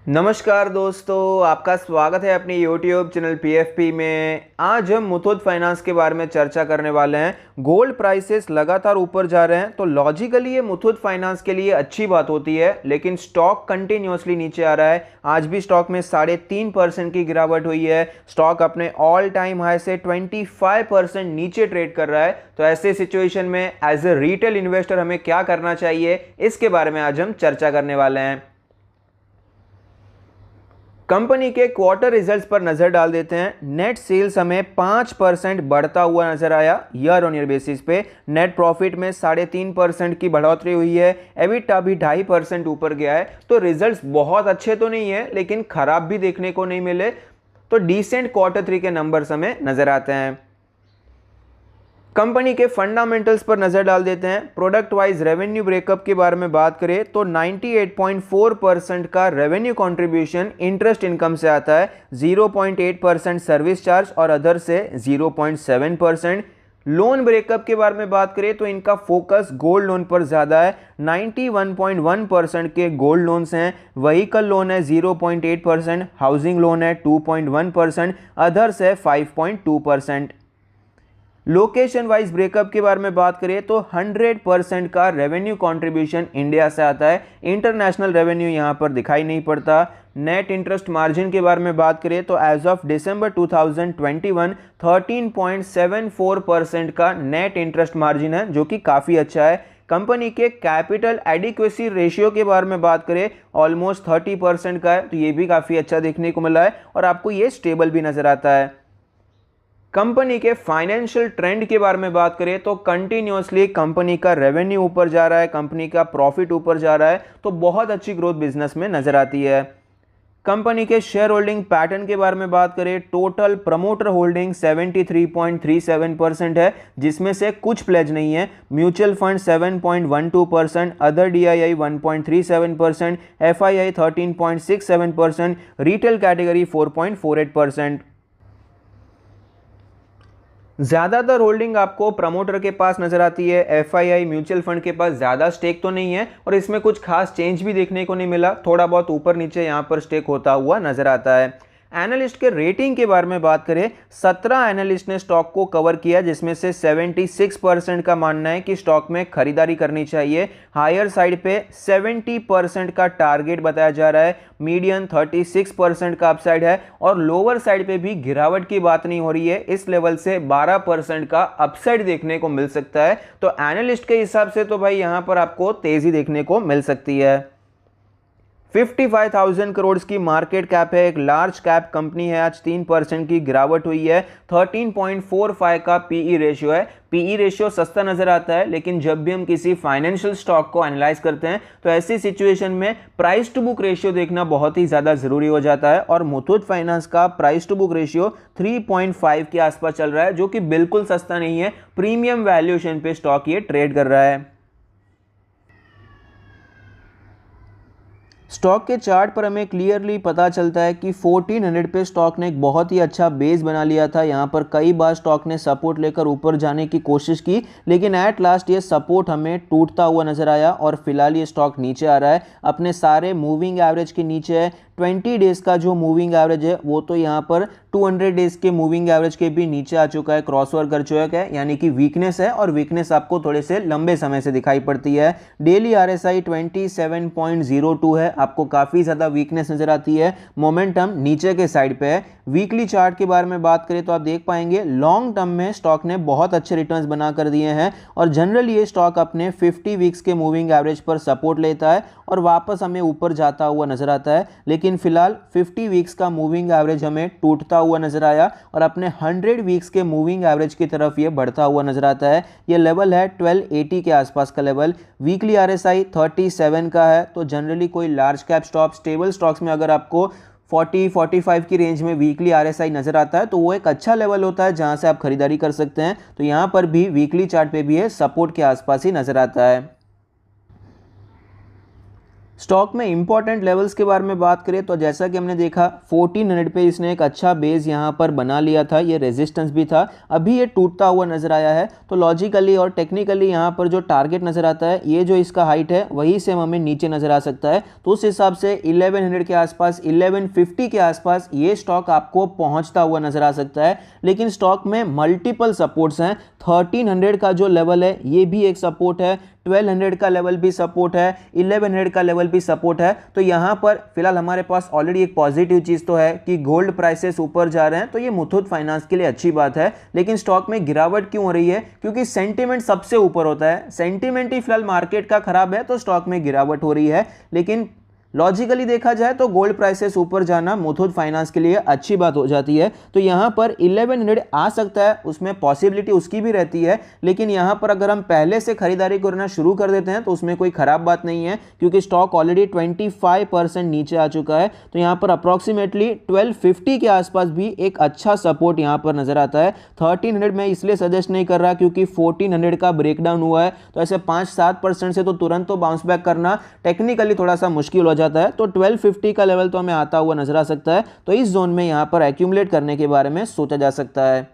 नमस्कार दोस्तों, आपका स्वागत है अपनी YouTube चैनल PFP में। आज हम मुथूट फाइनेंस के बारे में चर्चा करने वाले हैं। गोल्ड प्राइसेस लगातार ऊपर जा रहे हैं तो लॉजिकली ये मुथूट फाइनेंस के लिए अच्छी बात होती है, लेकिन स्टॉक कंटिन्यूअसली नीचे आ रहा है। आज भी स्टॉक में 3.5% की गिरावट हुई है। स्टॉक अपने ऑल टाइम हाई से 25% नीचे ट्रेड कर रहा है। तो ऐसे सिचुएशन में एज ए रिटेल इन्वेस्टर हमें क्या करना चाहिए, इसके बारे में आज हम चर्चा करने वाले हैं। कंपनी के क्वार्टर रिजल्ट्स पर नजर डाल देते हैं। नेट सेल्स हमें 5% बढ़ता हुआ नजर आया ईयर ऑन ईयर बेसिस पे। नेट प्रॉफिट में 3.5% की बढ़ोतरी हुई है। एबिटा भी 2.5% ऊपर गया है। तो रिजल्ट्स बहुत अच्छे तो नहीं है, लेकिन खराब भी देखने को नहीं मिले। तो डिसेंट Q3 के नंबर्स हमें नजर आते हैं। कंपनी के फंडामेंटल्स पर नजर डाल देते हैं। प्रोडक्ट वाइज रेवेन्यू ब्रेकअप के बारे में बात करें तो 98.4% का रेवेन्यू कंट्रीब्यूशन इंटरेस्ट इनकम से आता है, 0.8% सर्विस चार्ज और अदर से 0.7%। लोन ब्रेकअप के बारे में बात करें तो इनका फोकस गोल्ड लोन पर ज़्यादा है। 91.1% के गोल्ड लोन्स हैं। व्हीकल लोन है 0.8%, हाउसिंग लोन है 2.1%, अदर्स है 5.2%। लोकेशन वाइज ब्रेकअप के बारे में बात करें तो 100% का रेवेन्यू कंट्रीब्यूशन इंडिया से आता है। इंटरनेशनल रेवेन्यू यहां पर दिखाई नहीं पड़ता। नेट इंटरेस्ट मार्जिन के बारे में बात करें तो एज ऑफ दिसंबर 2021 13.74% का नेट इंटरेस्ट मार्जिन है, जो कि काफ़ी अच्छा है। कंपनी के कैपिटल एडिक्वेसी रेशियो के बारे में बात करें ऑलमोस्ट 30% का है, तो ये भी काफ़ी अच्छा देखने को मिला है और आपको ये स्टेबल भी नज़र आता है। कंपनी के फाइनेंशियल ट्रेंड के बारे में बात करें तो कंटिन्यूअसली कंपनी का रेवेन्यू ऊपर जा रहा है, कंपनी का प्रॉफिट ऊपर जा रहा है, तो बहुत अच्छी ग्रोथ बिजनेस में नजर आती है। कंपनी के शेयर होल्डिंग पैटर्न के बारे में बात करें, टोटल प्रमोटर होल्डिंग 73.37% है, जिसमें से कुछ प्लेज नहीं है। Mutual fund 7.12%, other DII 1.37%, FII 13.67%, retail category 4.48%। ज़्यादातर होल्डिंग आपको प्रमोटर के पास नजर आती है। FII म्यूचुअल फंड के पास ज़्यादा स्टेक तो नहीं है और इसमें कुछ खास चेंज भी देखने को नहीं मिला। थोड़ा बहुत ऊपर नीचे यहाँ पर स्टेक होता हुआ नजर आता है। एनालिस्ट के रेटिंग के बारे में बात करें, 17 एनालिस्ट ने स्टॉक को कवर किया, जिसमें से 76% का मानना है कि स्टॉक में खरीदारी करनी चाहिए। हायर साइड पे 70% का टारगेट बताया जा रहा है, मीडियन 36% का अपसाइड है और लोअर साइड पे भी गिरावट की बात नहीं हो रही है। इस लेवल से 12% का अपसाइड देखने को मिल सकता है। तो एनालिस्ट के हिसाब से तो भाई यहां पर आपको तेजी देखने को मिल सकती है। 55,000 करोड़ की मार्केट कैप है, एक लार्ज कैप कंपनी है। आज 3% की गिरावट हुई है। 13.45 का PE रेशियो है। PE रेशियो सस्ता नजर आता है, लेकिन जब भी हम किसी फाइनेंशियल स्टॉक को एनालाइज करते हैं तो ऐसी सिचुएशन में प्राइस टू बुक रेशियो देखना बहुत ही ज्यादा जरूरी हो जाता है। और मुथूट फाइनेंस का प्राइस टू बुक रेशियो 3.5 के आसपास चल रहा है, जो कि बिल्कुल सस्ता नहीं है। प्रीमियम वैल्यूएशन पे स्टॉक ये ट्रेड कर रहा है। स्टॉक के चार्ट पर हमें क्लियरली पता चलता है कि 1400 पे स्टॉक ने एक बहुत ही अच्छा बेस बना लिया था। यहाँ पर कई बार स्टॉक ने सपोर्ट लेकर ऊपर जाने की कोशिश की, लेकिन एट लास्ट ये सपोर्ट हमें टूटता हुआ नजर आया और फिलहाल ये स्टॉक नीचे आ रहा है, अपने सारे मूविंग एवरेज के नीचे है। 20 डेज का जो मूविंग एवरेज है वो तो यहाँ पर 200 डेज के मूविंग एवरेज के भी नीचे आ चुका है, क्रॉसओवर कर चुका है, यानी कि वीकनेस है और वीकनेस आपको थोड़े से लंबे समय से दिखाई पड़ती है। डेली RSI 27.02 है, आपको काफ़ी ज़्यादा वीकनेस नज़र आती है। मोमेंटम नीचे के साइड पे है। वीकली चार्ट के बारे में बात करें तो आप देख पाएंगे लॉन्ग टर्म में स्टॉक ने बहुत अच्छे रिटर्न्स बना कर दिए हैं और जनरली ये स्टॉक अपने 50 वीक्स के मूविंग एवरेज पर सपोर्ट लेता है और वापस हमें ऊपर जाता हुआ नजर आता है। लेकिन फिलहाल 50 वीक्स का मूविंग एवरेज हमें टूटता हुआ नजर आया और अपने 100 वीक्स के मूविंग एवरेज की तरफ ये बढ़ता हुआ नजर आता है। ये लेवल है 1280 के आसपास का लेवल। वीकली RSI 37 का है। तो जनरली कोई large cap stock, stable stocks में अगर आपको 40-45 की रेंज में वीकली RSI नजर आता है तो वो एक अच्छा लेवल होता है जहां से आप खरीदारी कर सकते हैं। तो यहां पर भी वीकली चार्ट पे भी है, सपोर्ट के आसपास ही नजर आता है। स्टॉक में इंपॉर्टेंट लेवल्स के बारे में बात करें तो जैसा कि हमने देखा 1400 पे इसने एक अच्छा बेस यहाँ पर बना लिया था, ये रेजिस्टेंस भी था, अभी ये टूटता हुआ नजर आया है। तो लॉजिकली और टेक्निकली यहाँ पर जो टारगेट नजर आता है, ये जो इसका हाइट है वही से हमें नीचे नजर आ सकता है। तो उस हिसाब से 1100 के आसपास, 1150 के आसपास ये स्टॉक आपको पहुंचता हुआ नजर आ सकता है। लेकिन स्टॉक में मल्टीपल सपोर्ट्स हैं। 1300 का जो लेवल है ये भी एक सपोर्ट है, 1200 का लेवल भी सपोर्ट है, 1100 का लेवल भी सपोर्ट है। तो यहाँ पर फिलहाल हमारे पास ऑलरेडी एक पॉजिटिव चीज़ तो है कि गोल्ड प्राइसेस ऊपर जा रहे हैं, तो ये मुथूट फाइनेंस के लिए अच्छी बात है। लेकिन स्टॉक में गिरावट क्यों हो रही है? क्योंकि सेंटीमेंट सबसे ऊपर होता है, सेंटीमेंट ही फिलहाल मार्केट का खराब है तो स्टॉक में गिरावट हो रही है। लेकिन लॉजिकली देखा जाए तो गोल्ड प्राइसेस ऊपर जाना मुथूट फाइनेंस के लिए अच्छी बात हो जाती है। तो यहाँ पर 1100 आ सकता है, उसमें पॉसिबिलिटी उसकी भी रहती है। लेकिन यहाँ पर अगर हम पहले से खरीदारी करना शुरू कर देते हैं तो उसमें कोई खराब बात नहीं है, क्योंकि स्टॉक ऑलरेडी 25% नीचे आ चुका है। तो यहाँ पर अप्रॉक्सीमेटली 1250 के आसपास भी एक अच्छा सपोर्ट यहाँ पर नजर आता है। 1300 में इसलिए सजेस्ट नहीं कर रहा क्योंकि 1400 का ब्रेकडाउन हुआ है, तो ऐसे 5-7% से तो तुरंत तो बाउंस बैक करना टेक्निकली थोड़ा सा मुश्किल हो जाता है। तो 1250 का लेवल तो हमें आता हुआ नजर आ सकता है। तो इस जोन में यहां पर एक्यूमुलेट करने के बारे में सोचा जा सकता है।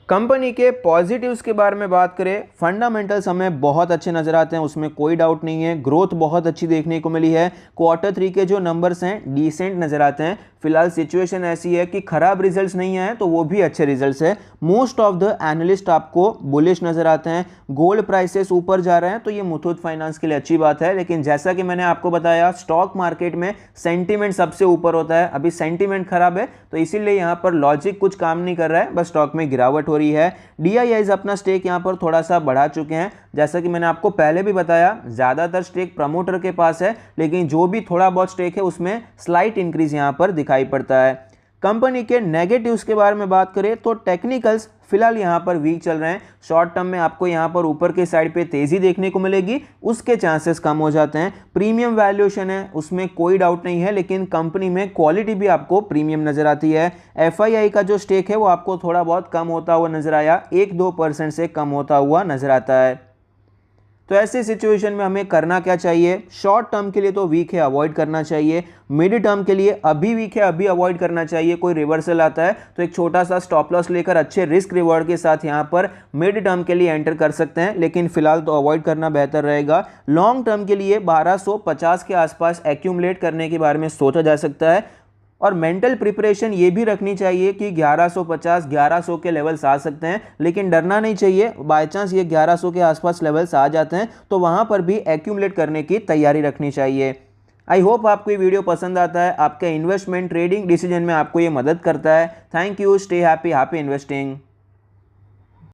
कंपनी के पॉजिटिव्स के बारे में बात करें, फंडामेंटल्स हमें बहुत अच्छे नजर आते हैं, उसमें कोई डाउट नहीं है। ग्रोथ बहुत अच्छी देखने को मिली है। Q3 के जो नंबर्स हैं डिसेंट नजर आते हैं। फिलहाल सिचुएशन ऐसी है कि खराब रिजल्ट्स नहीं आए तो वो भी अच्छे रिजल्ट्स है। मोस्ट ऑफ द एनालिस्ट आपको बुलिश नजर आते हैं। गोल्ड प्राइसेस ऊपर जा रहे हैं तो ये मुथूट फाइनेंस के लिए अच्छी बात है। लेकिन जैसा कि मैंने आपको बताया, स्टॉक मार्केट में सेंटीमेंट सबसे ऊपर होता है। अभी सेंटीमेंट खराब है तो इसीलिए यहाँ पर लॉजिक कुछ काम नहीं कर रहा है, बस स्टॉक में गिरावट हो रही है। DIIs अपना स्टेक यहाँ पर थोड़ा सा बढ़ा चुके हैं। जैसा कि मैंने आपको पहले भी बताया, ज्यादातर स्टेक प्रमोटर के पास है, लेकिन जो भी थोड़ा बहुत स्टेक है उसमें स्लाइट इंक्रीज यहाँ पर दिखाई पड़ता है। कंपनी के नेगेटिव्स के बारे में बात करें तो टेक्निकल्स फिलहाल यहाँ पर वीक चल रहे हैं। शॉर्ट टर्म में आपको यहाँ पर ऊपर के साइड पे तेजी देखने को मिलेगी, उसके चांसेस कम हो जाते हैं। प्रीमियम वैल्यूएशन है, उसमें कोई डाउट नहीं है, लेकिन कंपनी में क्वालिटी भी आपको प्रीमियम नजर आती है। FII का जो स्टेक है वो आपको थोड़ा बहुत कम होता हुआ नजर आया, 1-2% से कम होता हुआ नजर आता है। तो ऐसे सिचुएशन में हमें करना क्या चाहिए? शॉर्ट टर्म के लिए तो वीक है, अवॉइड करना चाहिए। मिड टर्म के लिए अभी वीक है, अभी अवॉइड करना चाहिए। कोई रिवर्सल आता है तो एक छोटा सा स्टॉप लॉस लेकर अच्छे रिस्क रिवॉर्ड के साथ यहाँ पर मिड टर्म के लिए एंटर कर सकते हैं, लेकिन फिलहाल तो अवॉइड करना बेहतर रहेगा। लॉन्ग टर्म के लिए 1250 के आसपास एक्यूमुलेट करने के बारे में सोचा जा सकता है। और मेंटल प्रिपरेशन ये भी रखनी चाहिए कि 1150, 1100 के लेवल्स आ सकते हैं, लेकिन डरना नहीं चाहिए। बाय चांस ये 1100 के आसपास लेवल्स आ जाते हैं तो वहां पर भी एक्यूमुलेट करने की तैयारी रखनी चाहिए। आई होप आपको ये वीडियो पसंद आता है, आपके इन्वेस्टमेंट ट्रेडिंग डिसीजन में आपको ये मदद करता है। Thank you, stay happy, happy investing.